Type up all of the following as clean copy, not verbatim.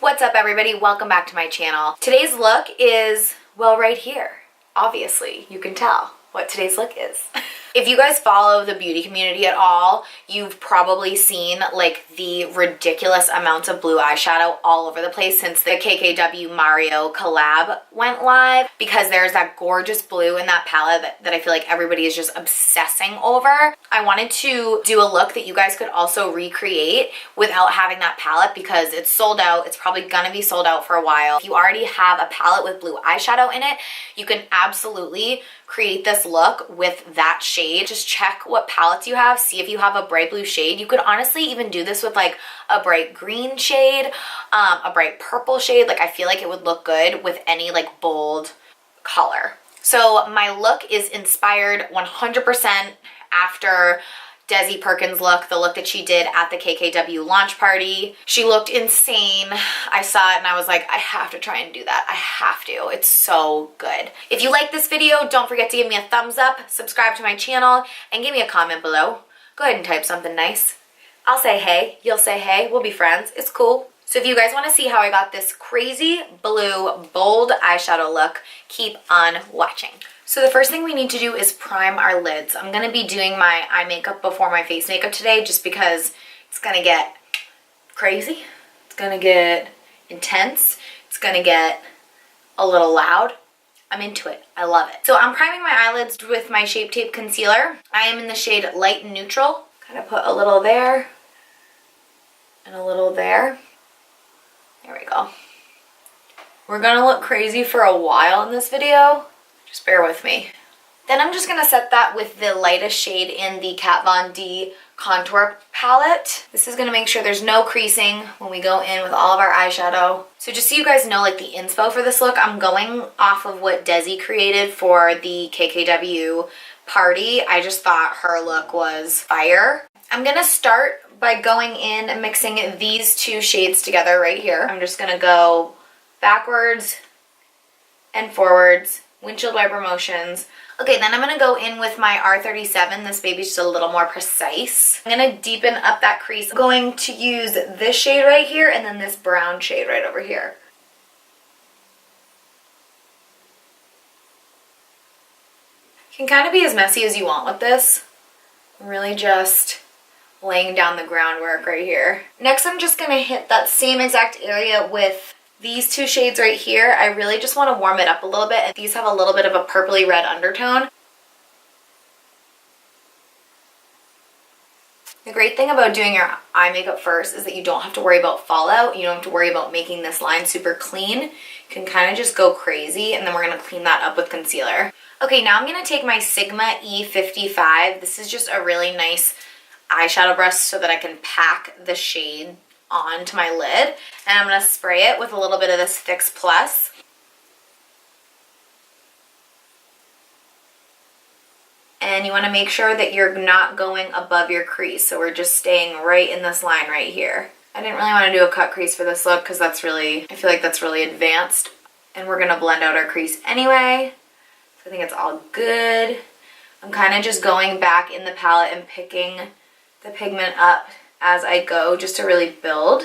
What's up everybody? Welcome back to my channel. Today's look is, well, right here. Obviously, you can tell what today's look is. If you guys follow the beauty community at all, you've probably seen like the ridiculous amounts of blue eyeshadow all over the place since the KKW Mario collab went live, because there's that gorgeous blue in that palette that I feel like everybody is just obsessing over. I wanted to do a look that you guys could also recreate without having that palette because it's sold out. It's probably gonna be sold out for a while. If you already have a palette with blue eyeshadow in it, you can absolutely create this look with that shade. Just check what palettes you have, see if you have a bright blue shade. You could honestly even do this with like a bright green shade, a bright purple shade. Like I feel like it would look good with any like bold color. So my look is inspired 100% after Desi Perkins look, the look that she did at the KKW launch party. She looked insane. I saw it and I was like, I have to try and do that. I have to. It's so good. If you like this video, don't forget to give me a thumbs up, subscribe to my channel, and give me a comment below. Go ahead and type something nice. I'll say hey, you'll say hey, we'll be friends. It's cool. So if you guys want to see how I got this crazy blue bold eyeshadow look, keep on watching. So the first thing we need to do is prime our lids. I'm going to be doing my eye makeup before my face makeup today just because it's going to get crazy. It's going to get intense. It's going to get a little loud. I'm into it. I love it. So I'm priming my eyelids with my Shape Tape Concealer. I am in the shade Light Neutral. Kind of put a little there and a little there. There we go. We're going to look crazy for a while in this video. Just bear with me. Then I'm just going to set that with the lightest shade in the Kat Von D Contour Palette. This is going to make sure there's no creasing when we go in with all of our eyeshadow. So just so you guys know like the inspo for this look, I'm going off of what Desi created for the KKW party. I just thought her look was fire. I'm going to start by going in and mixing these two shades together right here. I'm just going to go backwards and forwards. Windshield wiper motions. Okay, then I'm going to go in with my R37. This baby's just a little more precise. I'm going to deepen up that crease. I'm going to use this shade right here and then this brown shade right over here. You can kind of be as messy as you want with this. I'm really just laying down the groundwork right here. Next, I'm just going to hit that same exact area with these two shades right here. I really just want to warm it up a little bit, and these have a little bit of a purpley red undertone. The great thing about doing your eye makeup first is that you don't have to worry about fallout. You don't have to worry about making this line super clean. You can kind of just go crazy, and then we're going to clean that up with concealer. Okay, now I'm going to take my Sigma E55. This is just a really nice eyeshadow brush so that I can pack the shade onto my lid, and I'm going to spray it with a little bit of this Fix Plus. And you want to make sure that you're not going above your crease, so we're just staying right in this line right here. I didn't really want to do a cut crease for this look because that's really, I feel like that's really advanced, and we're going to blend out our crease anyway, so I think it's all good. I'm kind of just going back in the palette and picking the pigment up as I go just to really build.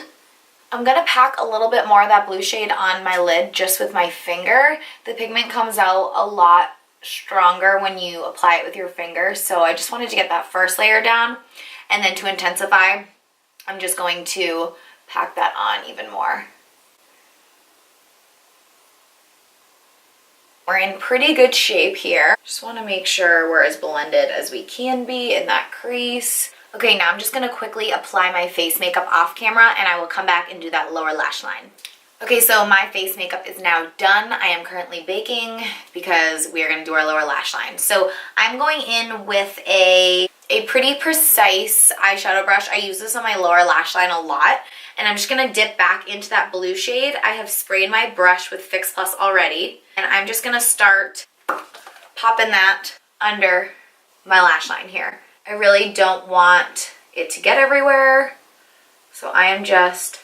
I'm going to pack a little bit more of that blue shade on my lid just with my finger. The pigment comes out a lot stronger when you apply it with your finger, so I just wanted to get that first layer down, and then to intensify, I'm just going to pack that on even more. We're in pretty good shape here. Just want to make sure we're as blended as we can be in that crease. Okay, now I'm just going to quickly apply my face makeup off camera, and I will come back and do that lower lash line. Okay, so my face makeup is now done. I am currently baking because we are going to do our lower lash line. So I'm going in with a pretty precise eyeshadow brush. I use this on my lower lash line a lot, and I'm just going to dip back into that blue shade. I have sprayed my brush with Fix Plus already, and I'm just going to start popping that under my lash line here. I really don't want it to get everywhere, so I am just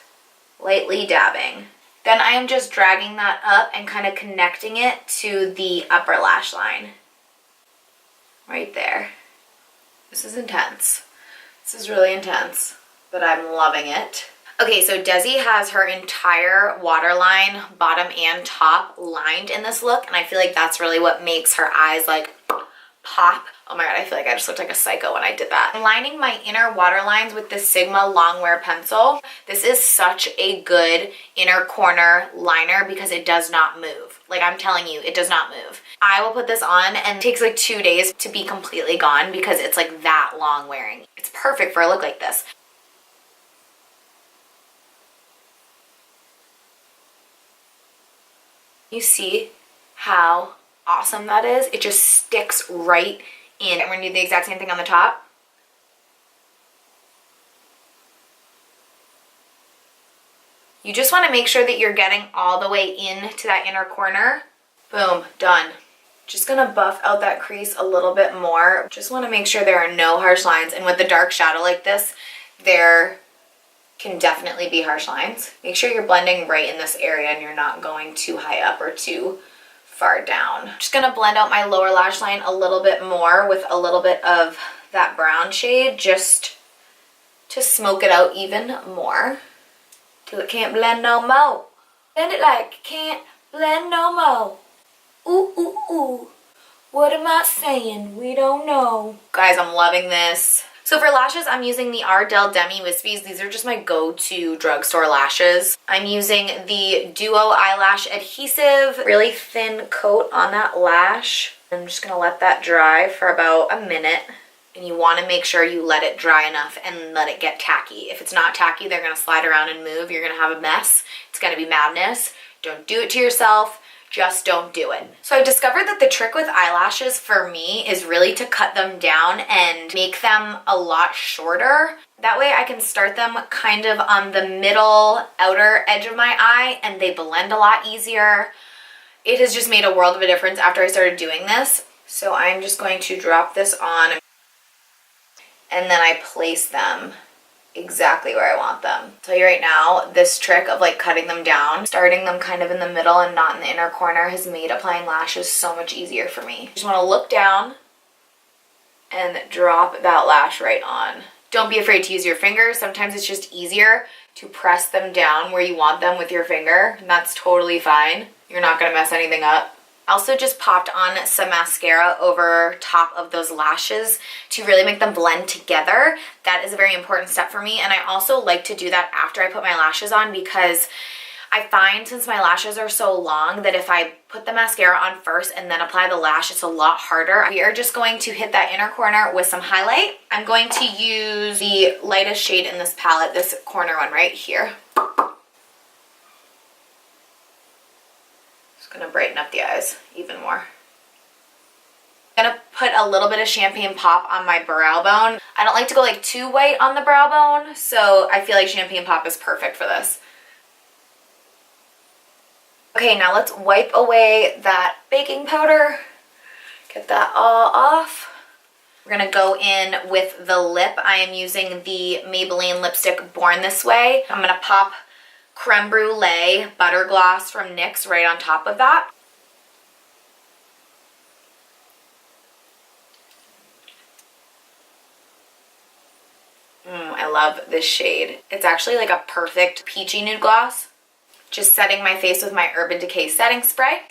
lightly dabbing. Then I am just dragging that up and kind of connecting it to the upper lash line. Right there. This is intense. This is really intense, but I'm loving it. Okay, so Desi has her entire waterline, bottom and top, lined in this look, and I feel like that's really what makes her eyes like pop. Oh my god, I feel like I just looked like a psycho when I did that. I'm lining my inner waterlines with the Sigma Longwear pencil. This is such a good inner corner liner because it does not move. Like, I'm telling you, it does not move. I will put this on and it takes like 2 days to be completely gone because it's like that long wearing. It's perfect for a look like this. You see how awesome that is? It just sticks right in. I'm gonna do the exact same thing on the top. You just wanna make sure that you're getting all the way into that inner corner. Boom, done. Just gonna buff out that crease a little bit more. Just wanna make sure there are no harsh lines. And with the dark shadow like this, there can definitely be harsh lines. Make sure you're blending right in this area and you're not going too high up or too far down. Just gonna blend out my lower lash line a little bit more with a little bit of that brown shade just to smoke it out even more. Till it can't blend no more. Blend it like it can't blend no more. Ooh, ooh, ooh. What am I saying? We don't know. Guys, I'm loving this. So for lashes, I'm using the Ardell Demi Wispies. These are just my go-to drugstore lashes. I'm using the Duo Eyelash Adhesive. Really thin coat on that lash. I'm just gonna let that dry for about a minute. And you wanna make sure you let it dry enough and let it get tacky. If it's not tacky, they're gonna slide around and move. You're gonna have a mess. It's gonna be madness. Don't do it to yourself. Just don't do it. So I discovered that the trick with eyelashes for me is really to cut them down and make them a lot shorter. That way I can start them kind of on the middle outer edge of my eye and they blend a lot easier. It has just made a world of a difference after I started doing this. So I'm just going to drop this on and then I place them exactly where I want them. I'll tell you right now, this trick of like cutting them down, starting them kind of in the middle and not in the inner corner has made applying lashes so much easier for me. Just want to look down and drop that lash right on. Don't be afraid to use your fingers. Sometimes it's just easier to press them down where you want them with your finger, and that's totally fine. You're not going to mess anything up. I also just popped on some mascara over top of those lashes to really make them blend together. That is a very important step for me, and I also like to do that after I put my lashes on because I find since my lashes are so long that if I put the mascara on first and then apply the lash, it's a lot harder. We are just going to hit that inner corner with some highlight. I'm going to use the lightest shade in this palette, this corner one right here. Gonna brighten up the eyes even more. I'm gonna put a little bit of champagne pop on my brow bone. I don't like to go like too white on the brow bone, so I feel like champagne pop is perfect for this. Okay, now let's wipe away that baking powder. Get that all off. We're gonna go in with the lip. I am using the Maybelline lipstick Born This Way. I'm gonna pop Creme Brûlée Butter Gloss from NYX right on top of that. I love this shade. It's actually like a perfect peachy nude gloss. Just setting my face with my Urban Decay setting spray.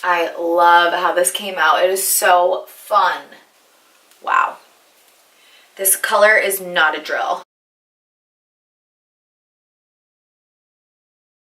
I love how this came out. It is so fun. Wow. This color is not a drill.